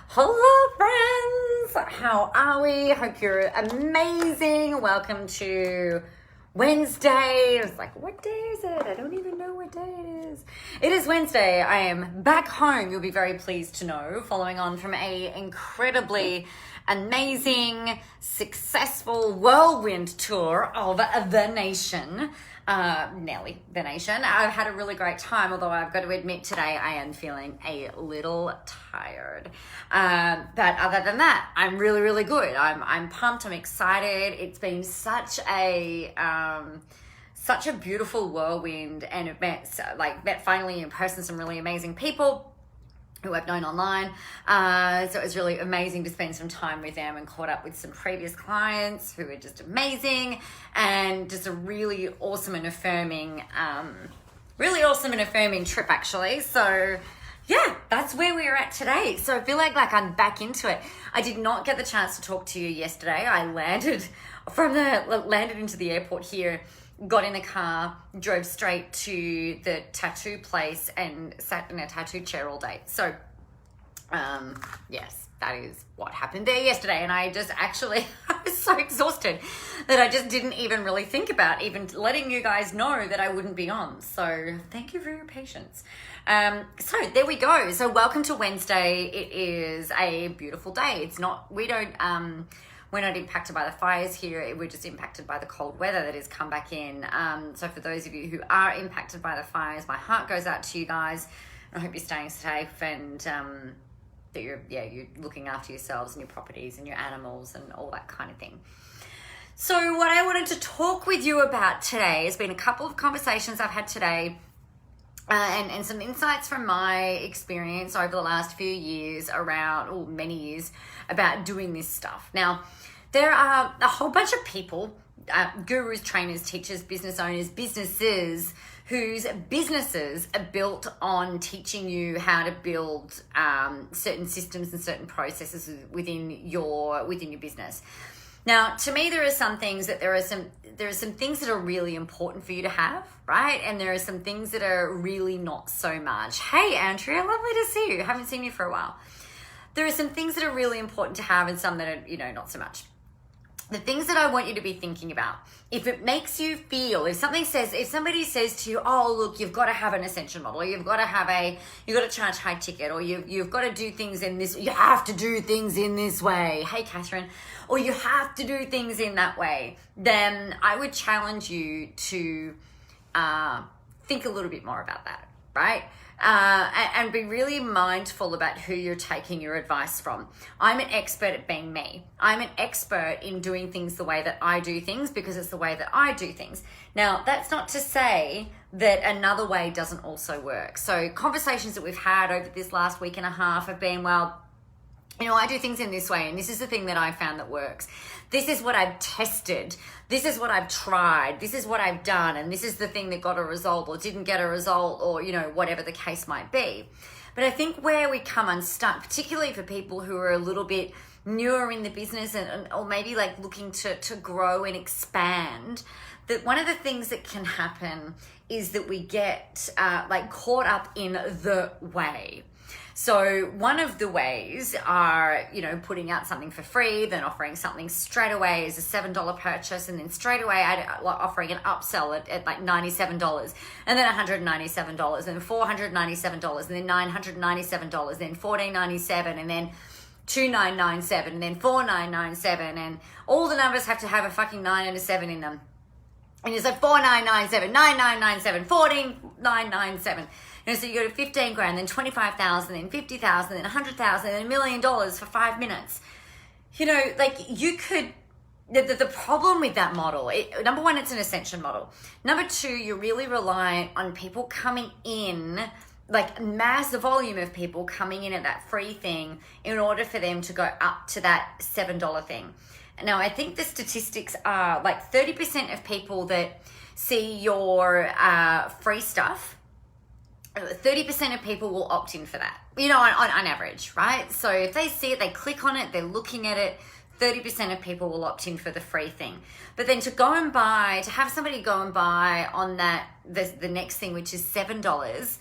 Hello friends, how are we? Hope you're amazing. Welcome to Wednesday. It's like, what day is it? I don't even know what day it is. It is Wednesday. I am back home. You'll be very pleased to know, following on from a incredibly amazing, successful whirlwind tour of the nation. Nearly the nation. I've had a really great time, although I've got to admit today I am feeling a little tired. But other than that, I'm really, really good. I'm pumped. I'm excited. It's been such a beautiful whirlwind, and it met finally in person some really amazing people who I've known online. So it was really amazing to spend some time with them and caught up with some previous clients who were just amazing, and just a really awesome and affirming trip actually. So yeah, that's where we are at today. So I feel like I'm back into it. I did not get the chance to talk to you yesterday. I landed into the airport here, got in the car, drove straight to the tattoo place and sat in a tattoo chair all day. So, yes, that is what happened there yesterday. And I was so exhausted that I just didn't even really think about even letting you guys know that I wouldn't be on. So thank you for your patience. So there we go. So welcome to Wednesday. It is a beautiful day. We're not impacted by the fires here. We're just impacted by the cold weather that has come back in. So for those of you who are impacted by the fires, my heart goes out to you guys. I hope you're staying safe and that you're looking after yourselves and your properties and your animals and all that kind of thing. So what I wanted to talk with you about today has been a couple of conversations I've had today and some insights from my experience over the last many years about doing this stuff. Now, there are a whole bunch of people, gurus, trainers, teachers, business owners, businesses, whose businesses are built on teaching you how to build certain systems and certain processes within your business. Now, to me, there are some things that there are some things that are really important for you to have, right? And there are some things that are really not so much. Hey, Andrea, lovely to see you. Haven't seen you for a while. There are some things that are really important to have and some that are, not so much. The things that I want you to be thinking about, if it makes you feel, if somebody says to you, oh, look, you've got to have an ascension model, or you've got to charge high ticket, or you've got to do things you have to do things in this way. Hey, Catherine, or you have to do things in that way, then I would challenge you to think a little bit more about that, right? And be really mindful about who you're taking your advice from. I'm an expert at being me. I'm an expert in doing things the way that I do things because it's the way that I do things. Now, that's not to say that another way doesn't also work. So conversations that we've had over this last week and a half have been, well, I do things in this way, and this is the thing that I found that works. This is what I've tested. This is what I've tried. This is what I've done, and this is the thing that got a result or didn't get a result, or, whatever the case might be. But I think where we come unstuck, particularly for people who are a little bit newer in the business or maybe looking to grow and expand, that one of the things that can happen is that we get caught up in the way. So one of the ways are, putting out something for free, then offering something straight away as a $7 purchase, and then straight away offering an upsell at $97, and then $197, and $497, and then $997, then $1497, and then $2997, and then $4997, and all the numbers have to have a fucking 9 and a 7 in them. And it's like 4997, 9997, 14997. So you go to 15 grand, then 25,000, then 50,000, then 100,000, then $1 million for 5 minutes. You could. The problem with that model, number one, it's an ascension model. Number two, you're really reliant on people coming in, massive volume of people coming in at that free thing in order for them to go up to that $7 thing. Now, I think the statistics are 30% of people that see your free stuff, 30% of people will opt in for that, on average, right? So if they see it, they click on it, they're looking at it, 30% of people will opt in for the free thing. But then to have somebody go and buy on that, the next thing, which is $7,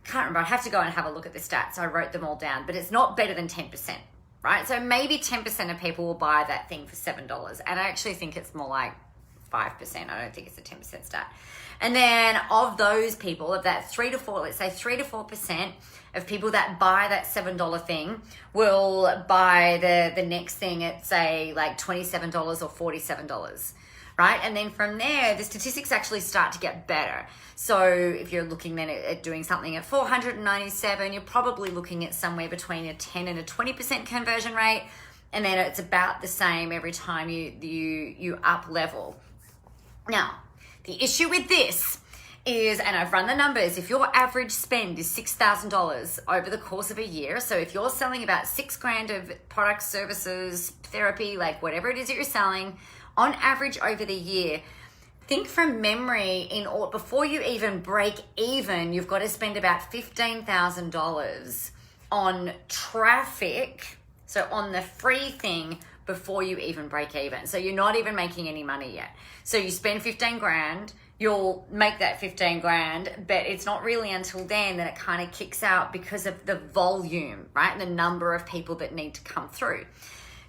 can't remember, I'd have to go and have a look at the stats. I wrote them all down, but it's not better than 10%, right? So maybe 10% of people will buy that thing for $7. And I actually think it's more like 5%. I don't think it's a 10% stat. And then of those people, of that 3 to 4, let's say 3 to 4% of people that buy that $7 thing will buy the next thing at, say, like $27 or $47, right? And then from there, the statistics actually start to get better. So if you're looking then at doing something at 497, you're probably looking at somewhere between a 10 and a 20% conversion rate. And then it's about the same every time you up level. Now, the issue with this is, and I've run the numbers, if your average spend is $6,000 over the course of a year, so if you're selling about $6,000 of products, services, therapy, like whatever it is that you're selling, on average over the year, think from memory, before you even break even, you've got to spend about $15,000 on traffic, so on the free thing, before you even break even. So you're not even making any money yet. So you spend 15 grand, you'll make that 15 grand, but it's not really until then that it kind of kicks out because of the volume, right? And the number of people that need to come through.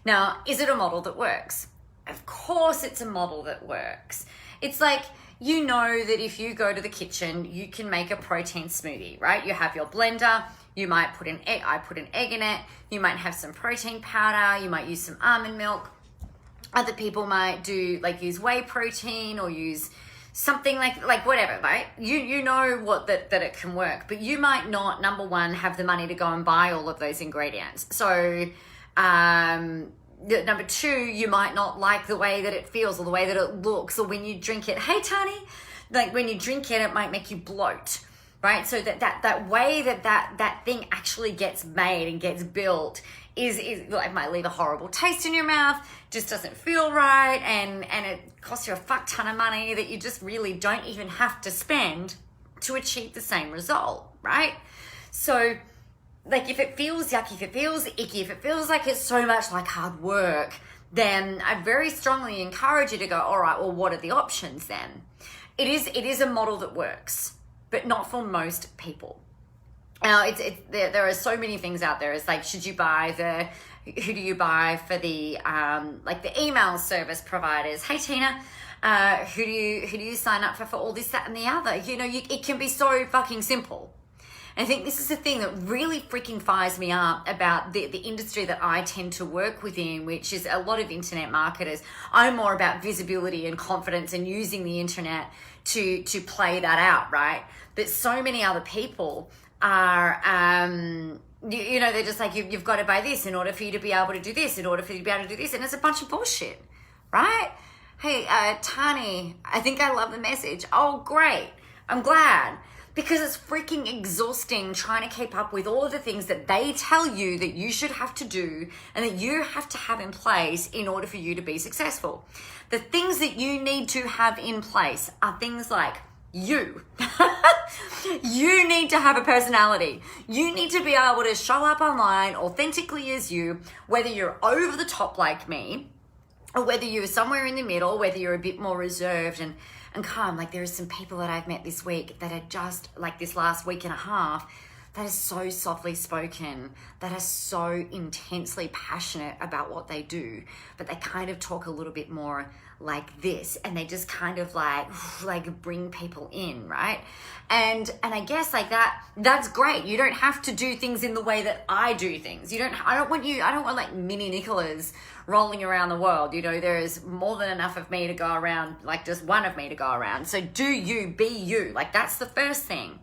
Now, is it a model that works? Of course it's a model that works. It's like, you know that if you go to the kitchen, you can make a protein smoothie, right? You have your blender, you might put an egg, I put an egg in it, you might have some protein powder, you might use some almond milk. Other people might do use whey protein or use something like whatever, right? You know what that it can work, but you might not, number one, have the money to go and buy all of those ingredients. So number two, you might not like the way that it feels or the way that it looks, or when you drink it, hey Tani, like when you drink it, it might make you bloat, right? So that way that thing actually gets made and gets built is like, might leave a horrible taste in your mouth, just doesn't feel right, and it costs you a fuck ton of money that you just really don't even have to spend to achieve the same result, right? So like if it feels yucky, if it feels icky, if it feels like it's so much like hard work, then I very strongly encourage you to go, all right, well, what are the options then? It is a model that works, but not for most people. Now, there are so many things out there. It's like, should you buy who do you buy for the email service providers? Hey, Tina, who do you sign up for all this, that, and the other? You know, it can be so fucking simple. And I think this is the thing that really freaking fires me up about the industry that I tend to work within, which is a lot of internet marketers. I'm more about visibility and confidence and using the internet to play that out, right? But so many other people are, they're just like, you've got to buy this in order for you to be able to do this, in order for you to be able to do this. And it's a bunch of bullshit, right? Hey, Tani, I think I love the message. Oh, great. I'm glad. Because it's freaking exhausting trying to keep up with all of the things that they tell you that you should have to do and that you have to have in place in order for you to be successful. The things that you need to have in place are things like you. You need to have a personality. You need to be able to show up online authentically as you, whether you're over the top like me, or whether you're somewhere in the middle, whether you're a bit more reserved and calm. Like there are some people that I've met this week that are just like this last week and a half that are so softly spoken, that are so intensely passionate about what they do, but they kind of talk a little bit more like this, and they just kind of like bring people in, right? And I guess like that's great. You don't have to do things in the way that I do things. I don't want like mini Nicholas rolling around the world. You know, there is more than enough of me to go around, like just one of me to go around. So do you, be you. Like that's the first thing.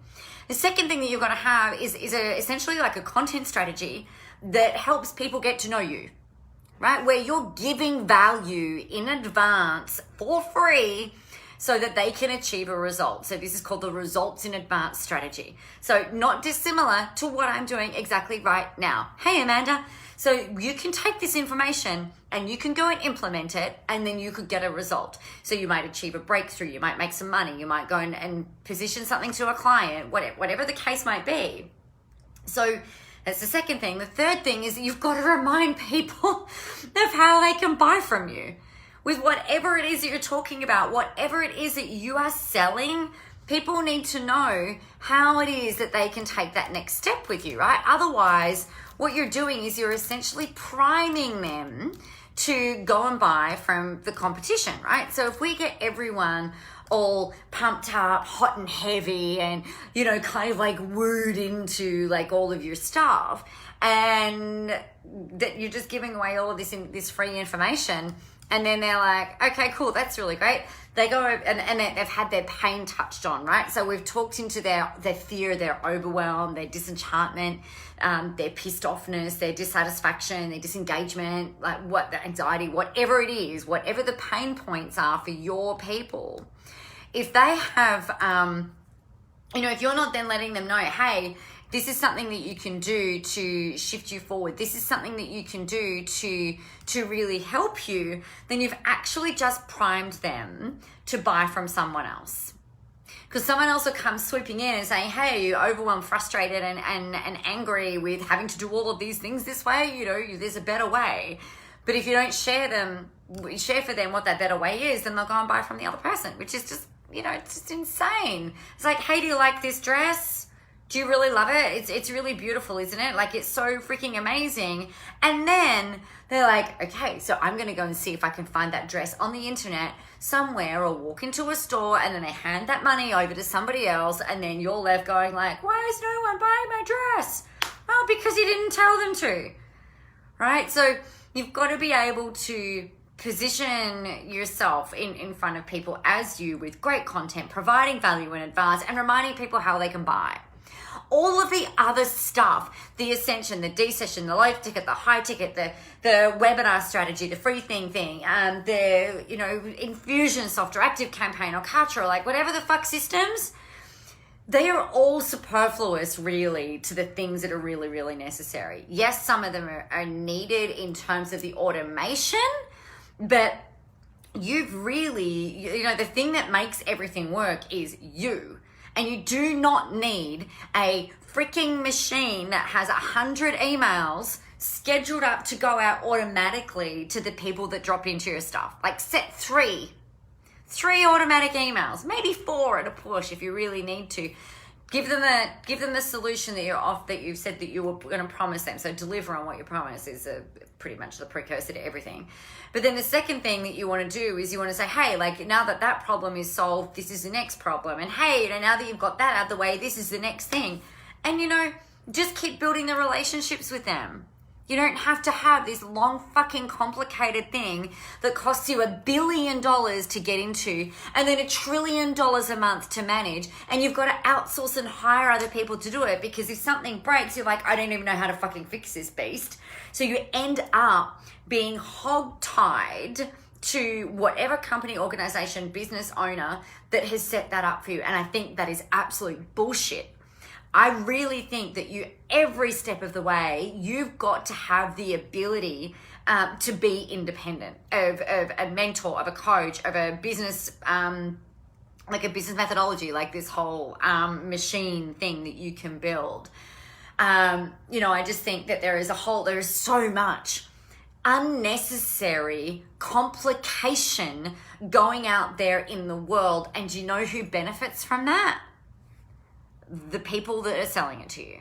The second thing that you're going to have is essentially like a content strategy that helps people get to know you, right? Where you're giving value in advance for free so that they can achieve a result. So this is called the results in advance strategy. So not dissimilar to what I'm doing exactly right now. Hey, Amanda. So you can take this information and you can go and implement it, and then you could get a result. So you might achieve a breakthrough, you might make some money, you might go and position something to a client, whatever the case might be. So that's the second thing. The third thing is that you've got to remind people of how they can buy from you. With whatever it is that you're talking about, whatever it is that you are selling, People need to know how it is that they can take that next step with you, right? Otherwise, what you're doing is you're essentially priming them to go and buy from the competition, right? So if we get everyone all pumped up, hot and heavy, and, you know, kind of like wooed into like all of your stuff, and that you're just giving away all of this free information, and then they're like, okay, cool, that's really great. They go and they've had their pain touched on, right? So we've talked into their fear, their overwhelm, their disenchantment, their pissed offness, their dissatisfaction, their disengagement, like what the anxiety, whatever it is, whatever the pain points are for your people. If they have, if you're not then letting them know, hey, this is something that you can do to shift you forward. This is something that you can do to really help you. Then you've actually just primed them to buy from someone else. Because someone else will come swooping in and saying, hey, you're overwhelmed, frustrated, and angry with having to do all of these things this way. You know, there's a better way. But if you don't share for them what that better way is, then they'll go and buy from the other person, which is just, it's just insane. It's like, hey, do you like this dress? Do you really love it? It's really beautiful, isn't it? Like, it's so freaking amazing. And then they're like, okay, so I'm going to go and see if I can find that dress on the internet somewhere, or walk into a store, and then they hand that money over to somebody else, and then you're left going like, why is no one buying my dress? Well, because you didn't tell them to, right? So you've got to be able to position yourself in front of people as you, with great content, providing value in advance, and reminding people how they can buy. All of the other stuff, the ascension, the desession, the low ticket, the high ticket, the webinar strategy, the free thing, the infusion software, active campaign, or Katra, or like whatever the fuck systems, they are all superfluous really to the things that are really, really necessary. Yes, some of them are needed in terms of the automation, but you've really, the thing that makes everything work is you. And you do not need a freaking machine that has 100 emails scheduled up to go out automatically to the people that drop into your stuff. Like, set three automatic emails, maybe 4 at a push if you really need to. Give them the solution that you've said that you were going to promise them. So deliver on what you promise is pretty much the precursor to everything. But then the second thing that you want to do is you want to say, hey, like, now that problem is solved, this is the next problem. And hey, now that you've got that out of the way, this is the next thing. And, just keep building the relationships with them. You don't have to have this long fucking complicated thing that costs you $1 billion to get into, and then $1 trillion a month to manage, and you've got to outsource and hire other people to do it, because if something breaks, you're like, I don't even know how to fucking fix this beast. So you end up being hog-tied to whatever company, organization, business owner that has set that up for you. And I think that is absolute bullshit. I really think that every step of the way, you've got to have the ability to be independent of a mentor, of a coach, of a business, like a business methodology, like this whole machine thing that you can build. I just think that there is so much unnecessary complication going out there in the world. And do you know who benefits from that? The people that are selling it to you,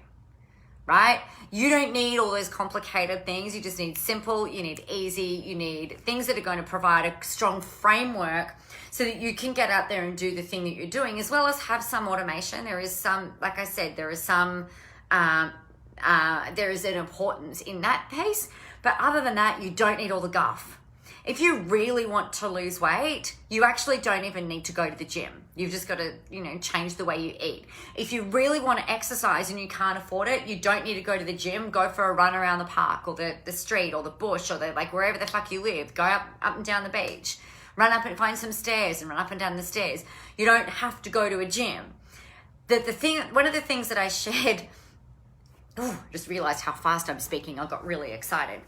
right? You don't need all those complicated things. You just need simple, you need easy, you need things that are going to provide a strong framework so that you can get out there and do the thing that you're doing, as well as have some automation. There is some, like I said, there is an importance in that piece. But other than that, you don't need all the guff. If you really want to lose weight, you actually don't even need to go to the gym. You've just got to, change the way you eat. If you really want to exercise and you can't afford it, you don't need to go to the gym. Go for a run around the park or the street or the bush or wherever the fuck you live. Go up and down the beach. Run up and find some stairs and run up and down the stairs. You don't have to go to a gym. One of the things that I shared, just realized how fast I'm speaking. I got really excited.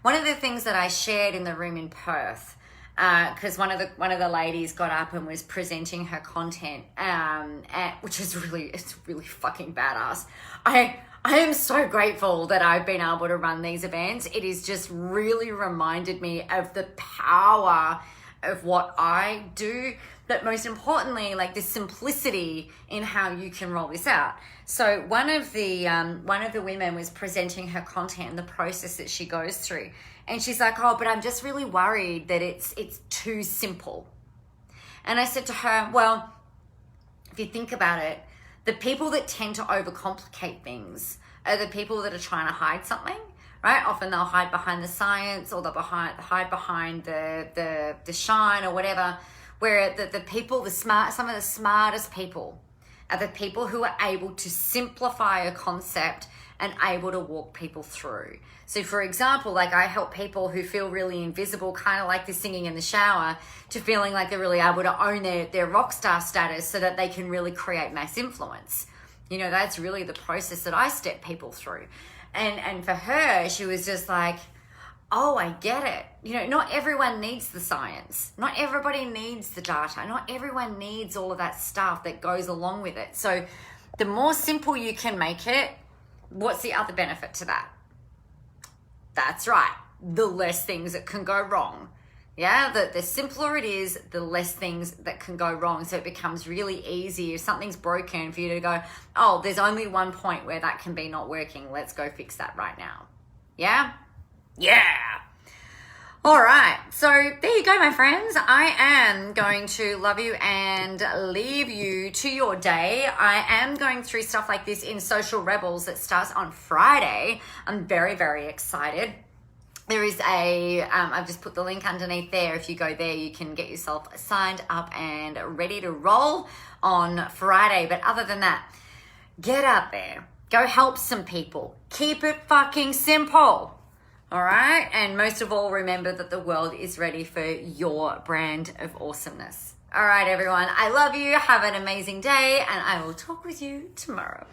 One of the things that I shared in the room in Perth, because one of the ladies got up and was presenting her content, which is really fucking badass. I am so grateful that I've been able to run these events. It has just really reminded me of the power of what I do, but most importantly, like the simplicity in how you can roll this out. So one of the women was presenting her content and the process that she goes through, and she's like, "Oh, but I'm just really worried that it's too simple." And I said to her, "Well, if you think about it, the people that tend to overcomplicate things are the people that are trying to hide something." Right? Often they'll hide behind the science, or they'll hide behind the shine or whatever. Where the people, some of the smartest people are the people who are able to simplify a concept and able to walk people through. So for example, like I help people who feel really invisible, kind of like the singing in the shower, to feeling like they're really able to own their rock star status so that they can really create mass influence. You know, that's really the process that I step people through. And for her, she was just like, "Oh, I get it. You know, not everyone needs the science. Not everybody needs the data. Not everyone needs all of that stuff that goes along with it. So the more simple you can make it, what's the other benefit to that?" That's right. The less things that can go wrong. Yeah, the simpler it is, the less things that can go wrong. So it becomes really easy if something's broken for you to go, "Oh, there's only one point where that can be not working. Let's go fix that right now." Yeah? Yeah. All right. So there you go, my friends. I am going to love you and leave you to your day. I am going through stuff like this in Social Rebels that starts on Friday. I'm very, very excited. There is I've just put the link underneath there. If you go there, you can get yourself signed up and ready to roll on Friday. But other than that, get out there. Go help some people. Keep it fucking simple. All right? And most of all, remember that the world is ready for your brand of awesomeness. All right, everyone. I love you. Have an amazing day, and I will talk with you tomorrow.